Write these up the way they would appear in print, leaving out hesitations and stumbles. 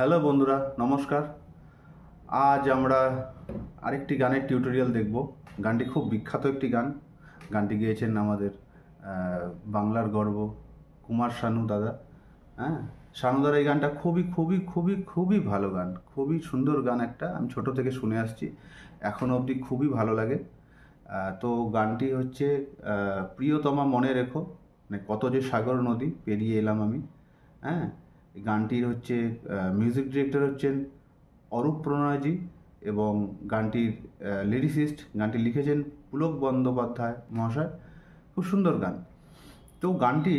Hello বন্ধুরা, নমস্কার। আজ আমরা আরেকটি গানের টিউটোরিয়াল দেখব। গানটি খুব বিখ্যাত একটি গান। গানটি গেয়েছেন আমাদের বাংলার গর্ব কুমার শানু দাদা। হ্যাঁ, শানুদার এই গানটা খুবই খুবই খুবই খুবই ভালো গান, খুবই সুন্দর গান একটা। আমি ছোট থেকে শুনে আসছি, এখনও অবধি খুবই ভালো লাগে। তো গানটি হচ্ছে প্রিয়তমা মনে রেখো, মানে কত যে সাগর নদী পেরিয়ে এলাম আমি। হ্যাঁ, এই গানটির হচ্ছে মিউজিক ডিরেক্টর হচ্ছেন অরূপ প্রণয়জি এবং গানটির লিরিসিস্ট, গানটি লিখেছেন পুলক বন্দ্যোপাধ্যায় মহাশয়। খুব সুন্দর গান। তো গানটি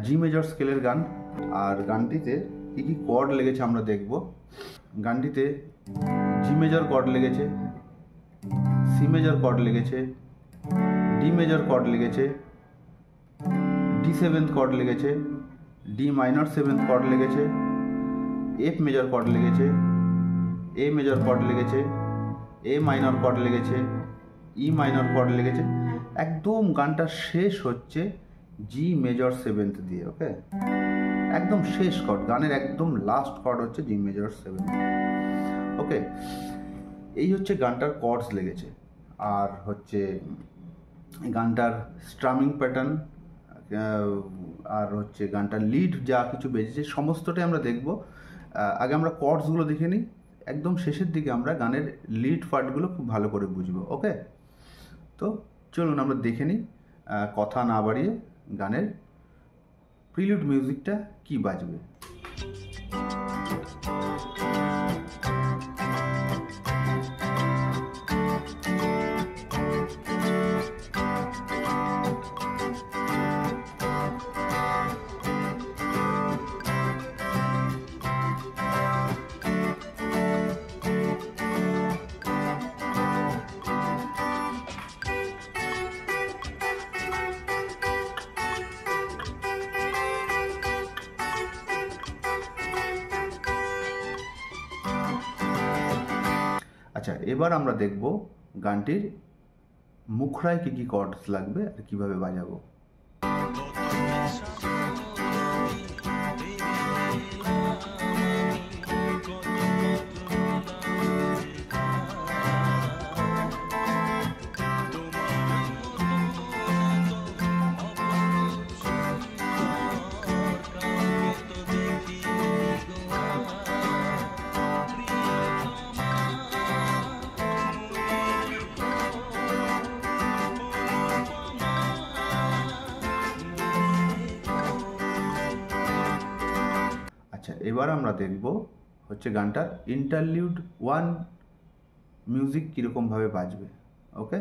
জি মেজর স্কেলের গান। আর গানটিতে কী কী কর্ড লেগেছে আমরা দেখব। গানটিতে জি মেজর কর্ড লেগেছে, সি মেজর কর্ড লেগেছে, ডি মেজর কর্ড লেগেছে, ডি সেভেন্থ কর্ড লেগেছে, ডি মাইনর সেভেন্থ কর্ড লেগেছে, এফ মেজর কর্ড লেগেছে, এ মেজর কর্ড লেগেছে, এ মাইনর কর্ড লেগেছে, ই মাইনর কর্ড লেগেছে। একদম গানটা শেষ হচ্ছে জি মেজর সেভেন্থ দিয়ে। ওকে, একদম শেষ কর্ড, গানের একদম লাস্ট কর্ড হচ্ছে জি মেজর সেভেন্থ। ওকে, এই হচ্ছে গানটার কর্ডস লেগেছে। আর হচ্ছে গানটার স্ট্রামিং প্যাটার্ন, আর হচ্ছে গানটার লিড যা কিছু বেজেছে সমস্তটাই আমরা দেখব। আগে আমরা কর্ডসগুলো দেখে নিই, একদম শেষের দিকে আমরা গানের লিড পার্টগুলো খুব ভালো করে বুঝবো। ওকে, তো চলুন আমরা দেখে নিই কথা না বাড়িয়ে গানের প্রিলিউড মিউজিকটা কি বাজবে। আচ্ছা, এবার আমরা দেখব গানটির মুখড়ায় কী কী কর্ডস লাগবে আর কীভাবে বাজাবো। আচ্ছা, এবার আমরা দেখব হচ্ছে গানটার ইন্টারলিউড ওয়ান মিউজিক কীরকমভাবে বাজবে। ওকে,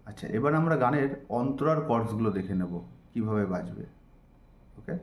আচ্ছা, এবার আমরা গানের অন্তরার কর্ডসগুলো দেখে নেব কিভাবে বাজবে। ওকে,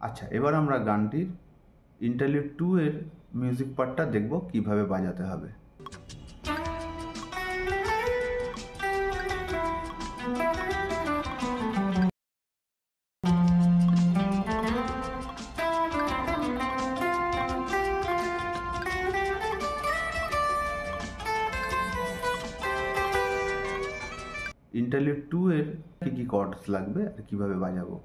আচ্ছা, এবার আমরা গানটির ইন্টারলিউড 2 এর মিউজিক পার্টটা দেখব কিভাবে বাজাতে হবে। ইন্টারলিউড 2 এর কী কর্ডস লাগবে আর কীভাবে বাজাবো।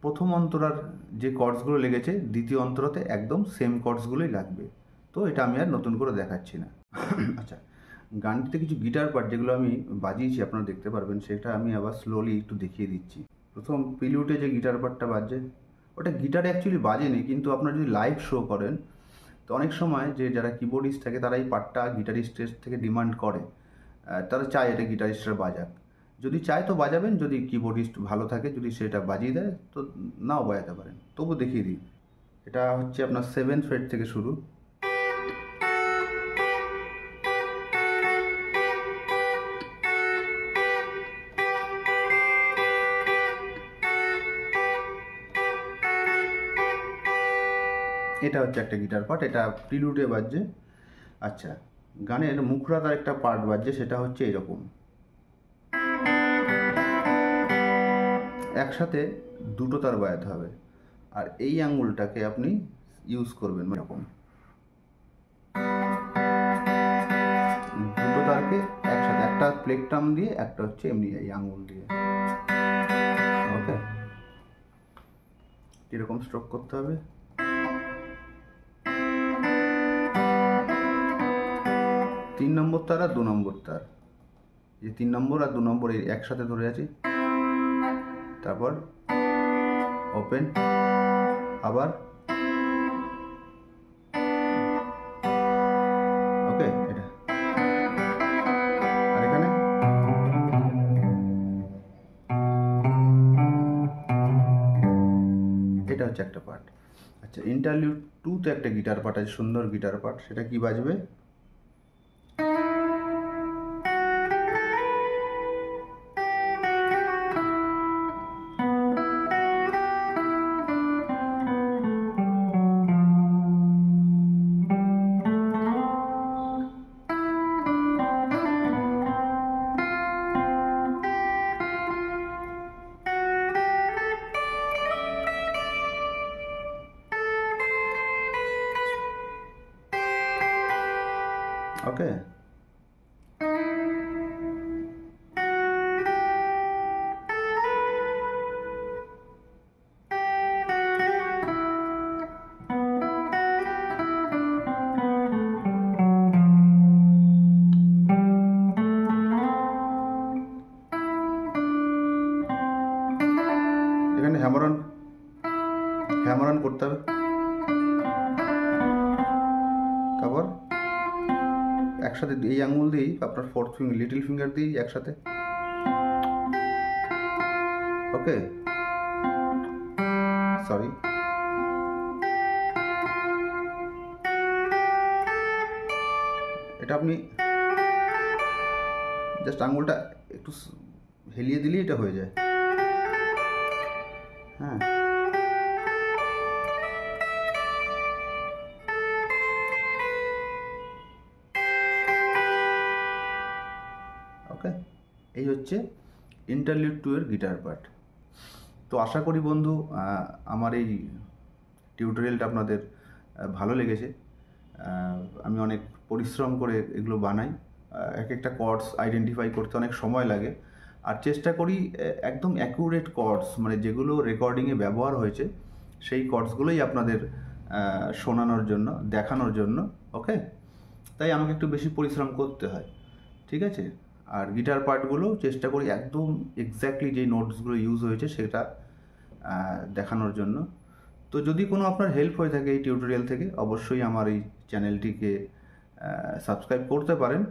প্রথম অন্তরার যে কর্ডসগুলো লেগেছে দ্বিতীয় অন্তরাতে একদম সেম কর্ডসগুলোই লাগবে। তো এটা আমি আর নতুন করে দেখাচ্ছি না। আচ্ছা, গানটিতে কিছু গিটার পার্ট যেগুলো আমি বাজিয়েছি আপনারা দেখতে পারবেন, সেটা আমি আবার স্লোলি একটু দেখিয়ে দিচ্ছি। প্রথম প্রিলিউডে যে গিটার পার্টটা বাজছে ওটা গিটারে অ্যাকচুয়ালি বাজেনি, কিন্তু আপনারা যদি লাইভ শো করেন তো অনেক সময় যে যারা কিবোর্ডিস্ট থাকে তারা এই পার্টটা গিটারিস্টের থেকে ডিমান্ড করে, তারা চায় এটা গিটারিস্টরা বাজাক। যদি চায় তো বাজাবেন, যদি কিবোর্ডিস্ট ভালো থাকে যদি সেটা বাজিয়ে দেয় তো নাও বাজাতে পারেন, তবু দেখিয়ে দিই। এটা হচ্ছে আপনার 7 ফ্রেট থেকে শুরু, এটা হচ্ছে একটা গিটার পার্ট, এটা প্রিলুডে বাজছে। আচ্ছা, গানের মুখরাতার একটা পার্ট বাজছে, সেটা হচ্ছে এরকম, একসাথে দুটো তার বাজাতে হবে, আর এই আঙুলটাকে আপনি ইউজ করবেন এরকম, দুটো তারকে একসাথে, একটা প্লেকট্রাম দিয়ে একটা হচ্ছে এমনি এই আঙুল দিয়ে। ওকে, এরকম স্ট্রোক করতে হবে। তিন নম্বর তার আর 2 নম্বর তার, এই 3 নম্বর আর 2 নম্বর একসাথে ধরে আছি, তারপর ওপেন, আবার ওকে, এটা আর এখানে এটা হচ্ছে একটা পার্ট। আচ্ছা, ইন্টারলিউড 2 তে একটা গিটার পার্ট আছে, সুন্দর গিটার পার্ট, সেটা কি বাজবে? ওকে, এখানে হ্যামার অন করতে হবে, তারপর একসাথে এই আঙুল দিয়েই আপনার ফোর্থ ফিঙ্গার, লিটল ফিঙ্গার দিয়েই একসাথে। ওকে, সরি, এটা আপনি জাস্ট আঙুলটা একটু হেলিয়ে দিলেই এটা হয়ে যায়। হ্যাঁ, ওকে, এই হচ্ছে ইন্টারলিউড 2 এর গিটার পার্ট। তো আশা করি বন্ধু আমার এই টিউটোরিয়ালটা আপনাদের ভালো লেগেছে। আমি অনেক পরিশ্রম করে এগুলো বানাই, এক একটা কর্ডস আইডেন্টিফাই করতে অনেক সময় লাগে, আর চেষ্টা করি একদম অ্যাকুরেট কর্ডস, মানে যেগুলো রেকর্ডিংয়ে ব্যবহার হয়েছে সেই কর্ডসগুলোই আপনাদের শোনানোর জন্য, দেখানোর জন্য। ওকে, তাই আমাকে একটু বেশি পরিশ্রম করতে হয়, ঠিক আছে। আর গিটার পার্টগুলো চেষ্টা করি একদম এক্স্যাক্টলি যেই নোটসগুলো ইউজ হয়েছে সেটা দেখানোর জন্য। তো যদি কোনো আপনার হেল্প হয়ে থাকে এই টিউটোরিয়াল থেকে, অবশ্যই আমার এই চ্যানেলটিকে সাবস্ক্রাইব করতে পারেন,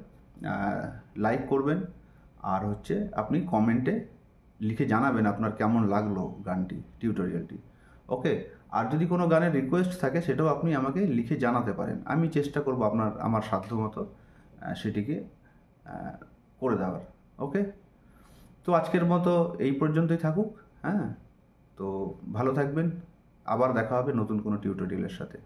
লাইক করবেন, আর হচ্ছে আপনি কমেন্টে লিখে জানাবেন আপনার কেমন লাগলো গানটি, টিউটোরিয়ালটি। ওকে, আর যদি কোনো গানের রিকোয়েস্ট থাকে সেটাও আপনি আমাকে লিখে জানাতে পারেন, আমি চেষ্টা করব আমার সাধ্যমতো সেটিকে করে দেওয়ার। ওকে, তো আজকের মতো এই পর্যন্তই থাকুক। হ্যাঁ, তো ভালো থাকবেন, আবার দেখা হবে নতুন কোনো টিউটোরিয়ালের সাথে।